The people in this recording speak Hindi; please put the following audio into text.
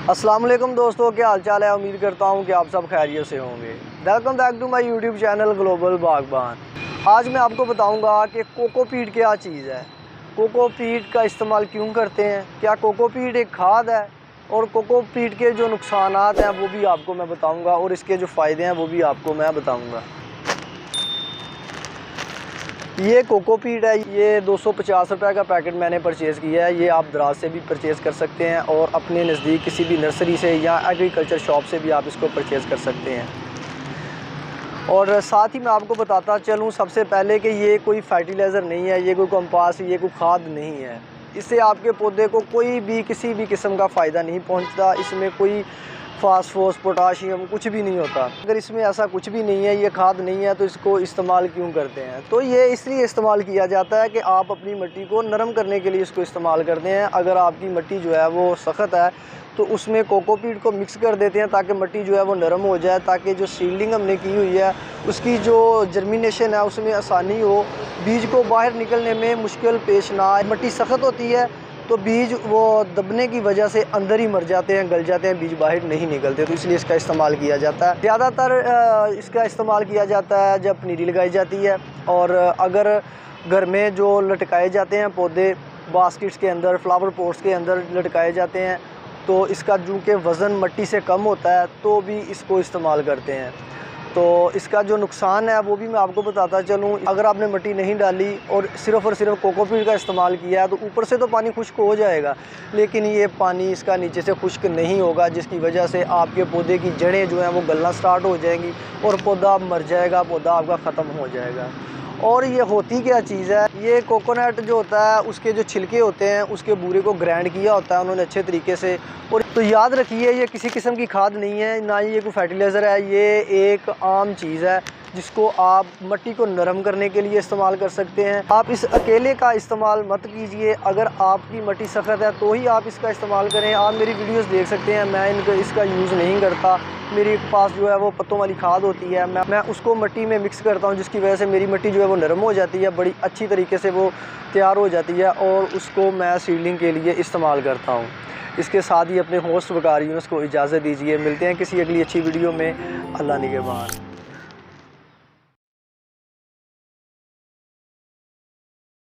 अस्सलाम वालेकुम दोस्तों, क्या हाल चाल है। उम्मीद करता हूँ कि आप सब खैरियत से होंगे। Welcome back to my YouTube channel Global Baghban. आज मैं आपको बताऊँगा कि कोकोपीट क्या चीज़ है, कोकोपीट का इस्तेमाल क्यों करते हैं, क्या कोकोपीट एक खाद है और कोकोपीट के जो नुकसानात हैं वो भी आपको मैं बताऊँगा और इसके जो फ़ायदे हैं वो भी आपको मैं बताऊँगा। ये कोकोपीट है, ये 250 रुपये का पैकेट मैंने परचेज़ किया है। ये आप दराज से भी परचेज़ कर सकते हैं और अपने नज़दीक किसी भी नर्सरी से या एग्रीकल्चर शॉप से भी आप इसको परचेज़ कर सकते हैं। और साथ ही मैं आपको बताता चलूँ सबसे पहले कि ये कोई फर्टिलाइज़र नहीं है, ये कोई कंपास, ये कोई खाद नहीं है। इससे आपके पौधे को कोई भी किसी भी किस्म का फ़ायदा नहीं पहुँचता। इसमें कोई फास्फोरस, पोटाशियम कुछ भी नहीं होता। अगर इसमें ऐसा कुछ भी नहीं है, ये खाद नहीं है, तो इसको इस्तेमाल क्यों करते हैं? तो ये इसलिए इस्तेमाल किया जाता है कि आप अपनी मिट्टी को नरम करने के लिए इसको इस्तेमाल करते हैं। अगर आपकी मिट्टी जो है वो सख्त है तो उसमें कोकोपीट को मिक्स कर देते हैं ताकि मिट्टी जो है वो नरम हो जाए, ताकि जो सीडलिंग हमने की हुई है उसकी जो जर्मिनेशन है उसमें आसानी हो, बीज को बाहर निकलने में मुश्किल पेश ना आए। मिट्टी सख्त होती है तो बीज वो दबने की वजह से अंदर ही मर जाते हैं, गल जाते हैं, बीज बाहर नहीं निकलते। तो इसलिए इसका इस्तेमाल किया जाता है। ज़्यादातर इसका इस्तेमाल किया जाता है जब पनीरी लगाई जाती है और अगर घर में जो लटकाए जाते हैं पौधे बास्केट्स के अंदर, फ्लावर पॉट्स के अंदर लटकाए जाते हैं, तो इसका चूँकि वज़न मिट्टी से कम होता है तो भी इसको इस्तेमाल करते हैं। तो इसका जो नुकसान है वो भी मैं आपको बताता चलूँ। अगर आपने मिट्टी नहीं डाली और सिर्फ़ कोकोपीट का इस्तेमाल किया है तो ऊपर से तो पानी खुश्क हो जाएगा, लेकिन ये पानी इसका नीचे से खुश्क नहीं होगा, जिसकी वजह से आपके पौधे की जड़ें जो हैं वो गलना स्टार्ट हो जाएंगी और पौधा मर जाएगा, पौधा आपका ख़त्म हो जाएगा। और ये होती क्या चीज़ है, ये कोकोनट जो होता है उसके जो छिलके होते हैं उसके बूरे को ग्राइंड किया होता है उन्होंने अच्छे तरीके से। और तो याद रखिए ये किसी किस्म की खाद नहीं है, ना ही ये कोई फर्टिलाइज़र है। ये एक आम चीज़ है जिसको आप मिट्टी को नरम करने के लिए इस्तेमाल कर सकते हैं। आप इस अकेले का इस्तेमाल मत कीजिए। अगर आपकी मिट्टी सख्त है तो ही आप इसका इस्तेमाल करें। आप मेरी वीडियोस देख सकते हैं, मैं इसका यूज़ नहीं करता। मेरे पास जो है वो पत्तों वाली खाद होती है, मैं उसको मिट्टी में मिक्स करता हूँ, जिसकी वजह से मेरी मिट्टी जो है वो नरम हो जाती है, बड़ी अच्छी तरीके से वो तैयार हो जाती है और उसको मैं सीडलिंग के लिए इस्तेमाल करता हूँ। इसके साथ ही अपने होस्ट वकार यूनुस को इजाज़त दीजिए। मिलते हैं किसी अगली अच्छी वीडियो में। अल्लाह निगहबान।